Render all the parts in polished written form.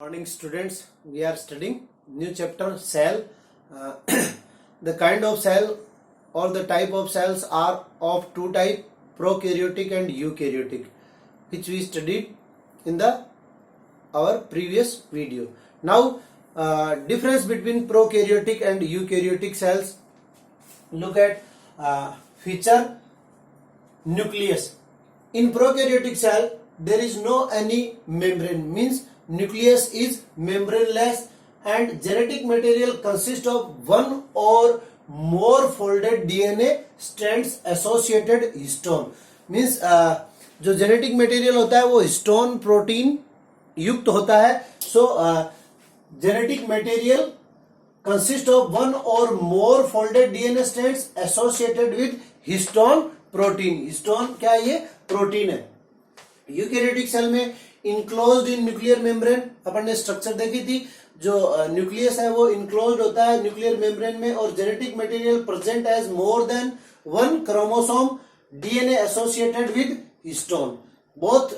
Morning students, we are studying new chapter cell. The kind of cell or the type of cells are of two type, prokaryotic and eukaryotic, which we studied in the our previous video. Now difference between prokaryotic and eukaryotic cells. Look at feature nucleus. In prokaryotic cell there is no any membrane, means nucleus is membraneless and genetic material consists of one or more folded DNA strands associated histone. Means जो genetic material होता है वो histone protein युक्त होता है. सो genetic material consist of one or more folded DNA strands associated with histone protein. Histone क्या है? ये प्रोटीन है. यूकैरियोटिक सेल में इनक्लोज्ड इन न्यूक्लियर मेम्ब्रेन, अपन ने स्ट्रक्चर देखी थी. जो न्यूक्लियस है वो इनक्लोज्ड होता है न्यूक्लियर मेम्ब्रेन में और genetic material present as more than one chromosome DNA associated with histone. Both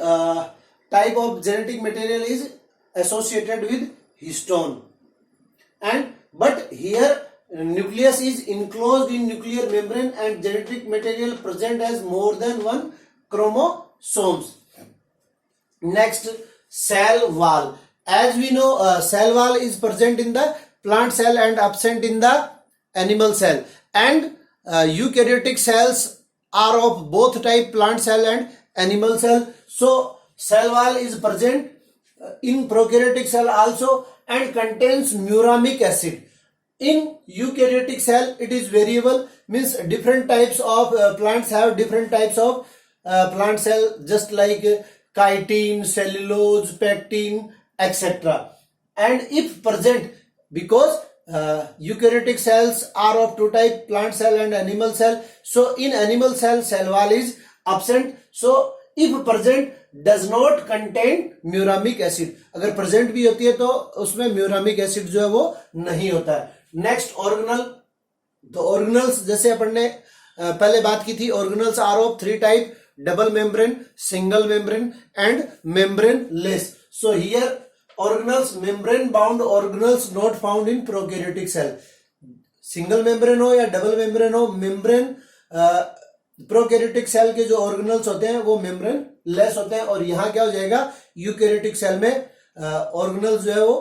type of genetic material is associated with histone and but here nucleus is enclosed in nuclear membrane and genetic material present as more than one chromosomes. Next, cell wall. As we know, cell wall is present in the plant cell and absent in the animal cell, and eukaryotic cells are of both type, plant cell and animal cell. So cell wall is present in prokaryotic cell also and contains muramic acid. In eukaryotic cell it is variable, means different types of plants have different types of plant cell, just like chitin, cellulose, pectin, etc. And if present, because eukaryotic cells are of two type, plant cell and animal cell, so in animal cell cell wall is absent. So if present does not contain muramic acid. अगर present भी होती है तो उसमें muramic acid जो है वो नहीं होता है. Next, organelle. तो ऑर्गेनल्स जैसे अपन ने पहले बात की थी, organelles are of three type, double membrane, single membrane and membrane less. So here organelles, membrane bound organelles not found in prokaryotic cell. Single membrane हो या डबल मेम्ब्रेन हो, मेम्ब्रेन प्रोकैरियोटिक सेल के जो ऑर्गेनल्स होते हैं वो membrane less होते हैं. और यहां क्या हो जाएगा, यूकैरियोटिक सेल में ऑर्गेनल्स जो है वो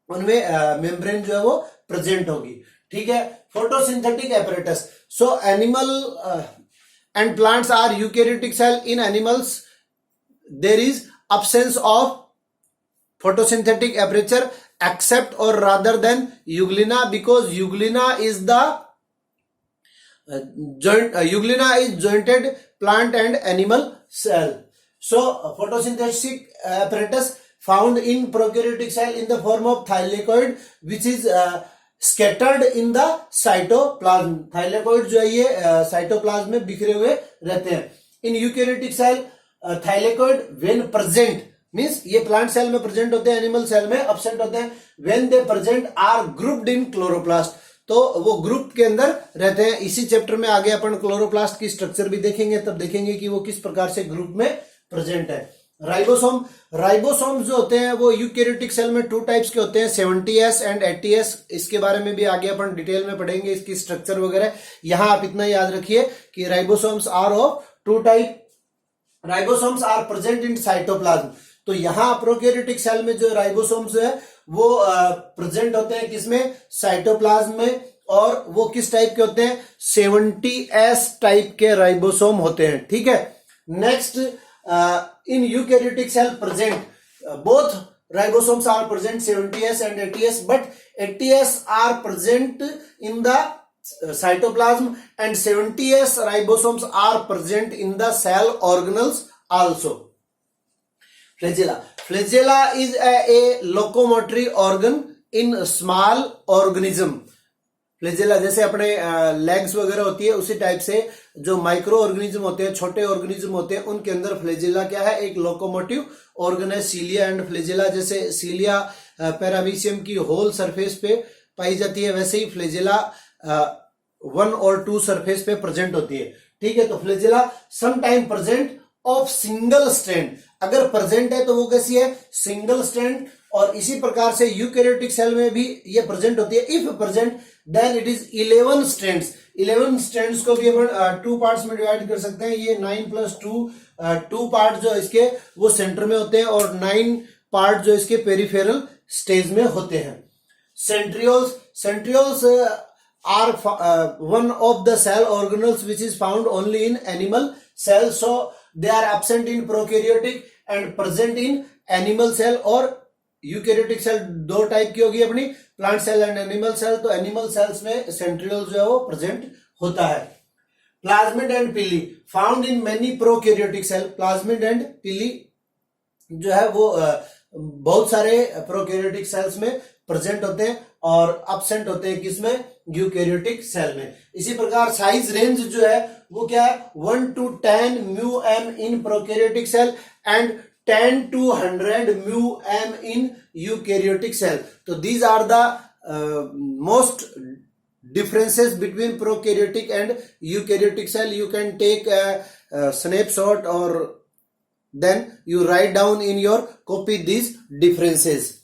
उनमें मेम्ब्रेन जो है वो प्रेजेंट होगी. ठीक है. Photosynthetic apparatus. So animal and plants are eukaryotic cell. In animals there is absence of photosynthetic aperture except or rather than euglena, because euglena is the euglena is jointed plant and animal cell. So photosynthetic apparatus found in prokaryotic cell in the form of thylakoid, which is scattered in the cytoplasm. thylakoid जो है ये cytoplasm में बिखरे हुए रहते हैं. in eukaryotic cell thylakoid when present, means ये plant cell में प्रेजेंट होते हैं, एनिमल सेल में अब्सेंट होते हैं. when they present are grouped in chloroplast, तो वो ग्रुप के अंदर रहते हैं. इसी चैप्टर में आगे अपन क्लोरोप्लास्ट की स्ट्रक्चर भी देखेंगे, तब देखेंगे कि वो किस प्रकार से ग्रुप में प्रेजेंट है. राइबोसोम. राइबोसोम जो होते हैं वो यूकैरियोटिक सेल में टू टाइप्स के होते हैं, 70S एंड 80S. इसके बारे में भी आगे अपन डिटेल में पढ़ेंगे, इसकी स्ट्रक्चर वगैरह. यहां आप इतना याद रखिए कि ribosomes are of two type. Ribosomes are present in cytoplasm. तो यहां प्रोकैरियोटिक सेल में जो राइबोसोम्स है वो प्रेजेंट होते हैं किसमें, साइटोप्लाज्म में. और वो किस टाइप के होते हैं, 70S टाइप के राइबोसोम होते हैं. ठीक है. Next, in eukaryotic cell present both ribosomes are present 70S and 80S, but 80S are present in the cytoplasm and 70S ribosomes are present in the cell organelles also. Flagella. Flagella is a locomotory organ in small organism. Flagella जैसे अपने legs वगैरह होती है, उसी type से जो micro organism होते हैं, छोटे ऑर्गेनिज्म होते हैं, उनके अंदर फ्लैजेला क्या है, एक लोकोमोटिव ऑर्गन है. सीलिया एंड फ्लैजेला, जैसे सीलिया पैरामीशियम की होल सरफेस पे पाई जाती है, वैसे ही फ्लैजेला वन और टू सरफेस पे प्रेजेंट होती है. ठीक है. तो flagella some time present of single strand. अगर प्रेजेंट है तो वो कैसी है, सिंगल स्ट्रैंड और इसी प्रकार से यूकैरियोटिक सेल में भी ये प्रेजेंट होती है. If present then it is 11 strands. 11 strands को भी अपन 2 पार्ट्स में डिवाइड कर सकते हैं. ये 9+2 2 पार्ट जो इसके वो सेंटर में होते हैं और 9 पार्ट जो इसके पेरिफेरल स्टेज में होते हैं. Centrioles are one of the cell organelles which is found only in animal cells, so they are absent in prokaryotic and present in animal cell. और यूकैरियोटिक सेल दो टाइप की होगी अपनी, plant cell and animal cell. तो animal cells में centriole जो है वो प्रेजेंट होता है. Plasmid and pili found in many prokaryotic cell. Plasmid and pili जो है वो बहुत सारे प्रोकैरियोटिक सेल्स में प्रेजेंट होते हैं और अब्सेंट होते हैं किसमें, यूकैरियोटिक सेल में. इसी प्रकार साइज रेंज जो है वो क्या है, 1 to 10 μm in prokaryotic cell and 10 to 100 μm in eukaryotic cell. So these are the most differences between prokaryotic and eukaryotic cell. You can take a snapshot or then you write down in your copy these differences.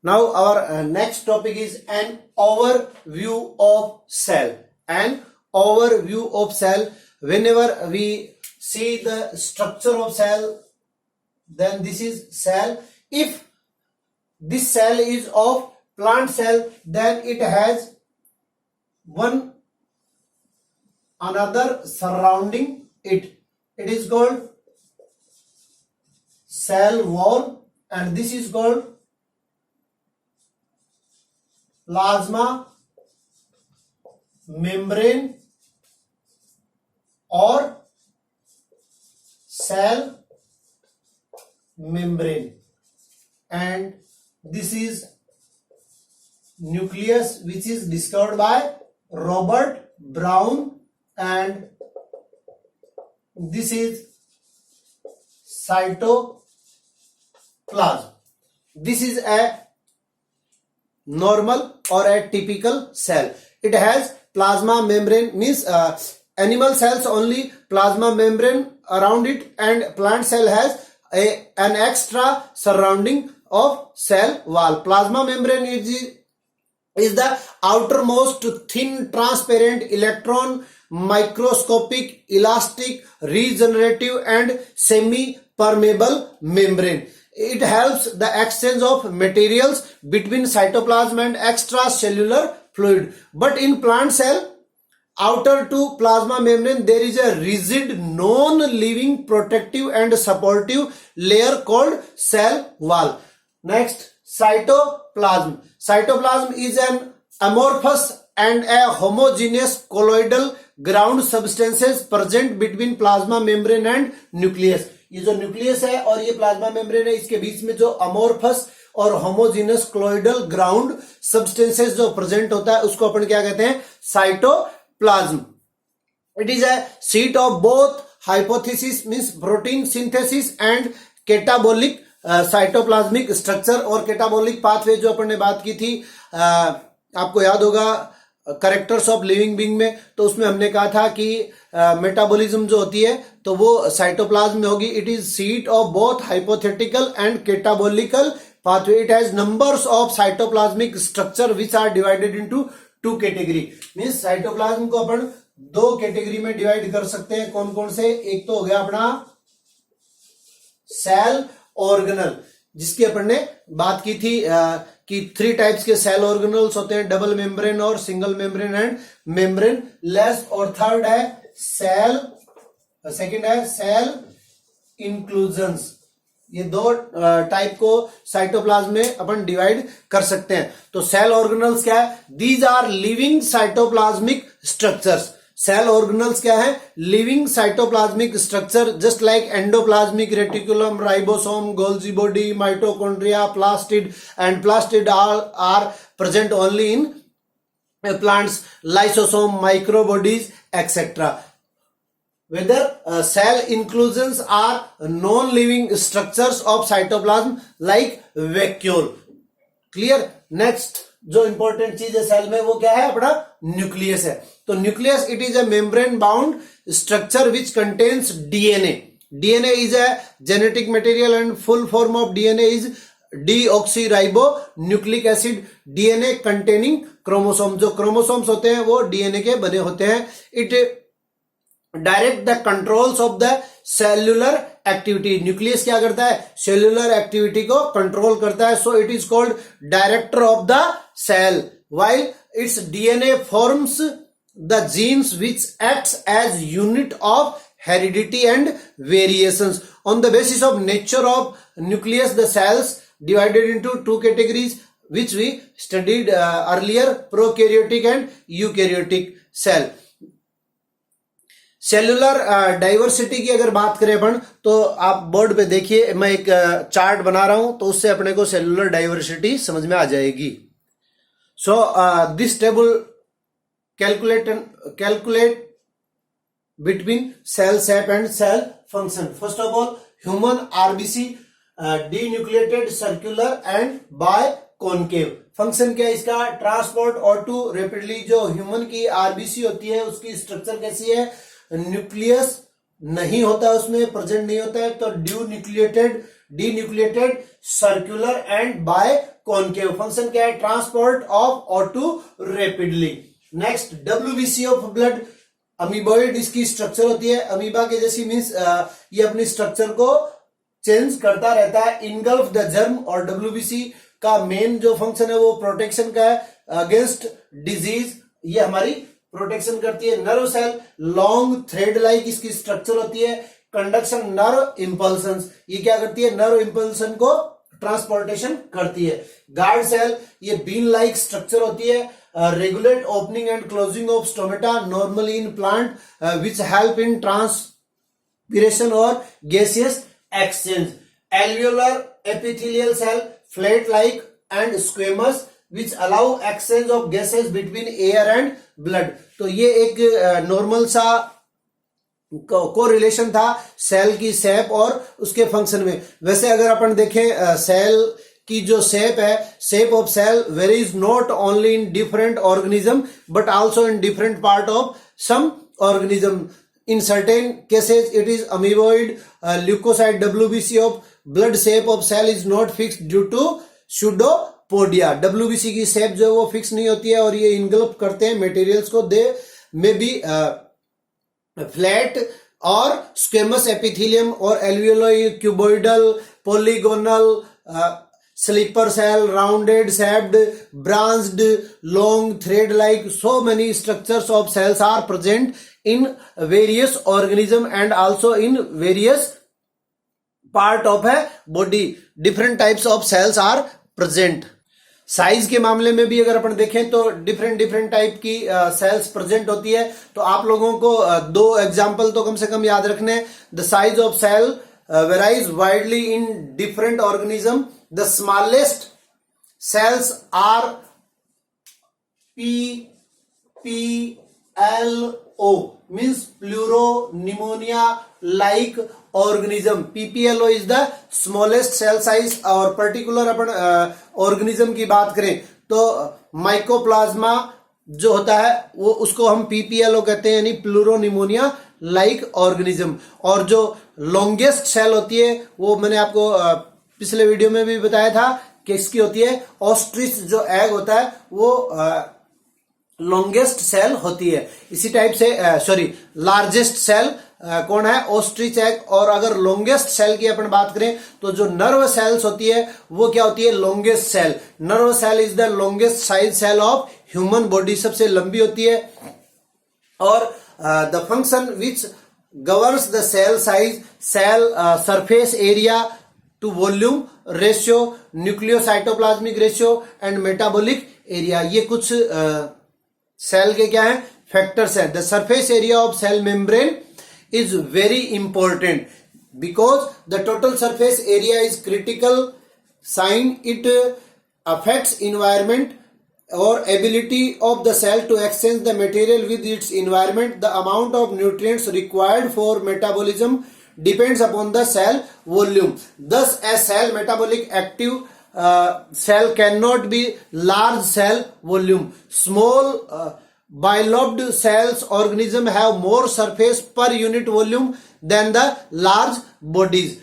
Now our next topic is an overview of cell. An overview of cell. Whenever we see the structure of cell, then this is cell. If this cell is of plant cell, then it has one another surrounding it. It is called cell wall and this is called plasma membrane or cell membrane, and this is nucleus which is discovered by Robert Brown, and this is cytoplasm. This is a normal or a typical cell. It has plasma membrane, means animal cells only plasma membrane around it, and plant cell has an extra surrounding of cell wall. Plasma membrane is the outermost thin transparent electron microscopic elastic regenerative and semi permeable membrane. It helps the exchange of materials between cytoplasm and extracellular fluid. But in plant cell, outer to plasma membrane, there is a rigid non-living protective and supportive layer called cell wall. Next, cytoplasm. Cytoplasm is an amorphous and a homogeneous colloidal ground substances present between plasma membrane and nucleus. ये जो nucleus है और ये plasma membrane है, इसके बीच में जो amorphous और होमोजीनस क्लोइडल ग्राउंड सब्सटेंसेस जो प्रेजेंट होता है उसको अपन क्या कहते हैं, cytoplasm. It is a seat of both hypothesis means protein synthesis and catabolic cytoplasmic structure. और कैटाबोलिक पाथवे जो अपन ने बात की थी, आपको याद होगा करेक्टर्स ऑफ लिविंग बीइंग में, तो उसमें हमने कहा था कि मेटाबॉलिज्म जो होती है तो वो साइटोप्लाज्म में होगी. It is seat of both hypothetical and catabolical pathway. It has numbers of cytoplasmic structure which are divided into 2 category. Means cytoplasm को अपन 2 कैटेगरी में डिवाइड कर सकते हैं. कौन कौन से, एक तो हो गया अपना सेल ऑर्गेनल जिसकी अपन ने बात की थी कि 3 टाइप्स के सेल ऑर्गेनल्स होते हैं, डबल मेम्ब्रेन और single membrane and membrane less. और थर्ड है सेल, सेकंड है सेल इंक्लूजन्स. ये 2 टाइप को साइटोप्लाज्म में अपन डिवाइड कर सकते हैं. तो सेल ऑर्गेनल्स क्या है, these are living cytoplasmic structures. Cell organelles क्या है, living cytoplasmic structure just like endoplasmic reticulum, ribosome, Golgi body, mitochondria, plastid and plastid are present only in plants, lysosome, microbodies, etc. Whether cell inclusions are non-living structures of cytoplasm like vacuole. Clear? Next, जो important चीज है cell में वो क्या है, अपना nucleus है। तो nucleus it is a membrane bound structure which contains DNA. DNA is a genetic material and full form of DNA is deoxyribo nucleic acid. DNA containing chromosome, जो क्रोमोसोम्स होते हैं वो डीएनए के बने होते हैं। It direct the controls of the cellular activity. Nucleus क्या करता है, सेल्यूलर एक्टिविटी को कंट्रोल करता है। So it is called director of the cell, while its DNA forms the genes which acts as unit of heredity and variations. On the basis of nature of nucleus, the cells divided into two categories which we studied earlier, prokaryotic and eukaryotic cell. Cellular diversity की अगर बात करें अपन, तो आप board पे देखिए, मैं एक चार्ट बना रहा हूं, तो उससे अपने को सेल्यूलर डाइवर्सिटी समझ में आ जाएगी। So this table calculate between cell shape and cell function. First of all, human RBC denucleated, circular and biconcave. Function क्या है इसका, ट्रांसपोर्ट और टू रेपिडली। जो ह्यूमन की आरबीसी होती है उसकी स्ट्रक्चर कैसी है, न्यूक्लियस नहीं होता है, उसमें प्रेजेंट नहीं होता है, तो denucleated, circular and biconcave. Function क्या है, ट्रांसपोर्ट ऑफ और two rapidly. Next, WBC of blood, amoeboid इसकी स्ट्रक्चर होती है, अमीबा के जैसी, मींस ये अपनी स्ट्रक्चर को चेंज करता रहता है। इनगल्फ द जर्म, और डब्ल्यूबीसी का मेन जो फंक्शन है वो प्रोटेक्शन का है अगेंस्ट डिजीज, ये हमारी प्रोटेक्शन करती है। Nerve cell, long thread like इसकी स्ट्रक्चर होती है। कंडक्शन, नर्व इंपल्सन, ये क्या करती है, नर्व इंपल्सन को ट्रांसपोर्टेशन करती है। गार्ड सेल, ये बीन लाइक स्ट्रक्चर होती है। Regulate opening and closing of stomata normally in plant which help in transpiration और gaseous exchange. Alveolar epithelial cell, flat like and squamous which allow exchange of gases between air and blood. तो ये एक normal सा को relation था cell की shape और उसके फंक्शन में। वैसे अगर अपन देखें सेल की जो शेप है, shape of cell varies not only in different organism but also in different part of some organism. In certain cases, it is amoeboid, leukocyte, WBC of blood shape of cell is not fixed due to pseudopodia. WBC की shape जो है वो fix नहीं होती है और ये engulf करते हैं मटेरियल्स को। दे मे बी फ्लैट और स्क्वेमस एपिथेलियम और alveoloid, cuboidal, polygonal, slipper cell, rounded, shaped, branched, long thread like. So many structures of cells are present in various organism and also in various part of a body. Different types of cells are present. Size के मामले में भी अगर अपन देखें तो different type की cells present होती है। तो आप लोगों को दो एग्जांपल तो कम से कम याद रखने। The size of cell varies widely in different organism. The smallest cells are PPLO, means pleuropneumonia like organism. PPLO is the smallest cell size. और पर्टिकुलर अपन ऑर्गेनिज्म की बात करें तो माइकोप्लाज्मा जो होता है वो उसको हम PPLO कहते हैं, यानी प्लूरोनिमोनिया लाइक ऑर्गेनिज्म। और जो लॉन्गेस्ट सेल होती है वो मैंने आपको पिछले वीडियो में भी बताया था कि इसकी होती है ऑस्ट्रिच, जो एग होता है वो लॉन्गेस्ट सेल होती है। इसी टाइप से लार्जेस्ट सेल कौन है, ऑस्ट्रिच एग। और अगर लॉन्गेस्ट सेल की अपन बात करें तो जो नर्व सेल्स होती है वो क्या होती है, longest cell. Nerve cell is the longest size cell of human body, सबसे लंबी होती है। और the function which governs the cell size, cell surface area to volume ratio, nucleocytoplasmic ratio and metabolic area. ये कुछ सेल के क्या है, फैक्टर्स हैं। The surface area of cell membrane is very important because the total surface area is critical sign. It affects environment or ability of the cell to exchange the material with its environment. The amount of nutrients required for metabolism depends upon the cell volume. Thus, a cell metabolic active cell cannot be large cell volume. Small bilobed cells organism have more surface per unit volume than the large bodies.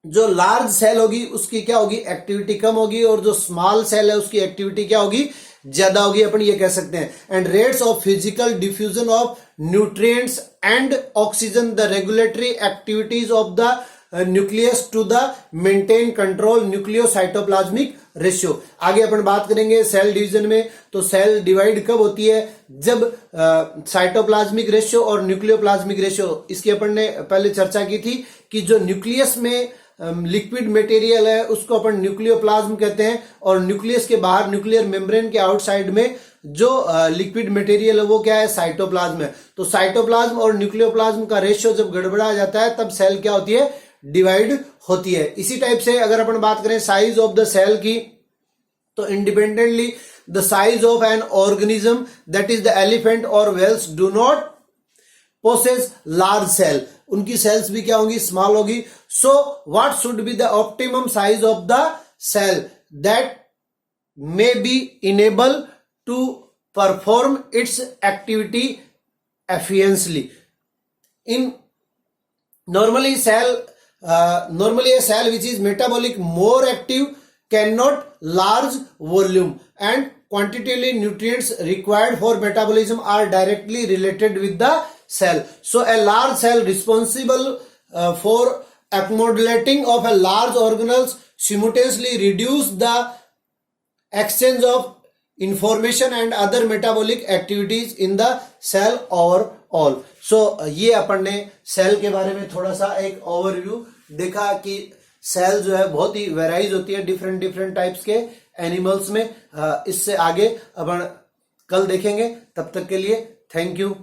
जो large cell होगी उसकी क्या होगी, activity कम होगी, और जो small cell है उसकी एक्टिविटी क्या होगी, ज्यादा होगी, अपन ये कह सकते हैं. And rates of physical diffusion of nutrients and oxygen, the regulatory activities of the nucleus to the maintain control nucleocytoplasmic ratio. आगे अपन बात करेंगे सेल डिवीजन में. तो सेल डिवाइड कब होती है, जब साइटोप्लाज्मिक रेशियो और न्यूक्लियोप्लाज्मिक रेशियो, इसकी अपन ने पहले चर्चा की थी कि जो न्यूक्लियस में लिक्विड मटेरियल है उसको अपन न्यूक्लियोप्लाज्म कहते हैं, और न्यूक्लियस के बाहर न्यूक्लियर मेम्ब्रेन के आउटसाइड में जो लिक्विड मटेरियल है वो क्या है, साइटोप्लाज्म है. तो साइटोप्लाज्म और न्यूक्लियोप्लाज्म का रेशियो जब गड़बड़ा जाता है तब सेल क्या होती है, डिवाइड होती है. इसी टाइप से अगर अपन बात करें साइज ऑफ द सेल की, तो independently the size of an organism that is the elephant और whales do not possess large cell, उनकी सेल्स भी क्या होगी, स्मॉल होगी. So what should be the optimum size of the cell that may be enable to perform its activity efficiently. In normally a cell which is metabolic more active cannot large volume and quantitatively nutrients required for metabolism are directly related with the cell. So a large cell responsible for accumulating of a large organelles simultaneously reduce the exchange of information and other metabolic activities in the cell overall. So ये अपन ने cell के बारे में थोड़ा सा एक overview देखा कि सेल जो है बहुत ही वेराइज होती है डिफरेंट टाइप्स के एनिमल्स में. इससे आगे अपन कल देखेंगे. तब तक के लिए थैंक यू.